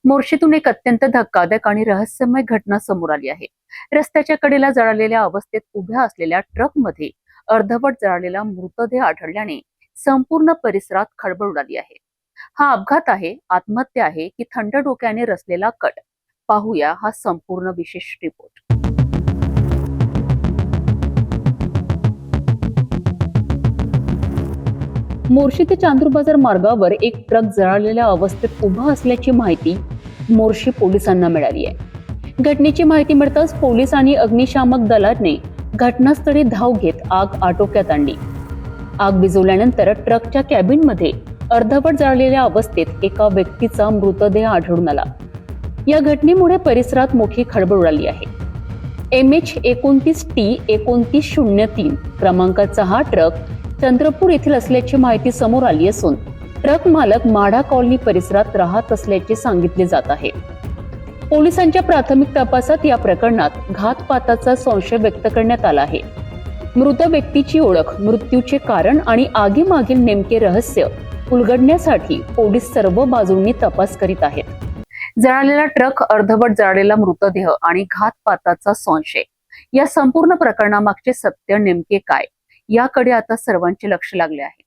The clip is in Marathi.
मोर्शीतून एक अत्यंत धक्कादायक आणि रहस्यमय घटना समोर आली आहे. रस्त्याच्या कडेला जळालेल्या अवस्थेत उभ्या असलेल्या ट्रकमध्ये अर्धवट जळालेला मृतदेह आढळल्याने संपूर्ण परिसरात खळबळ उडाली आहे. हा अपघात आहे, आत्महत्या आहे की थंड डोक्याने रचलेला कट? पाहूया हा संपूर्ण विशेष रिपोर्ट. मोर्शी ते चांदूर बाजार मार्गावर एक ट्रक जळालेल्या अवस्थेत उभा असल्याची माहिती मोर्शी पोलिसांना मिळाली आहे. घटनेची माहिती मिळताच पोलीस आणि अग्निशामक दलाने घटनास्थळी धाव घेत आग आटोक्यात आणली. आग विझवल्यानंतर ट्रकच्या कॅबिनमध्ये अर्धवट जळालेल्या अवस्थेत एका व्यक्तीचा मृतदेह आढळून आला. या घटनेमुळे परिसरात मोठी खळबळ उडाली आहे. MH29T2903 क्रमांकाचा हा ट्रक चंद्रपूर येथील असल्याची माहिती समोर आली असून ट्रक मालक माढा कॉलनी परिसरात राहत असल्याचे सांगितले जात आहे. पोलिसांच्या प्राथमिक तपासात या प्रकरणात घातपाताचा संशय व्यक्त करण्यात आला आहे. मृत व्यक्तीची ओळख, मृत्यूचे कारण आणि आगीमागील नेमके रहस्य उलगडण्यासाठी पोलीस सर्व बाजूंनी तपास करीत आहेत. जळालेला ट्रक, अर्धवट जळालेला मृतदेह आणि घातपाताचा संशय, या संपूर्ण प्रकरणामागचे सत्य नेमके काय, याकडे आता सर्वांचे लक्ष लागले आहे.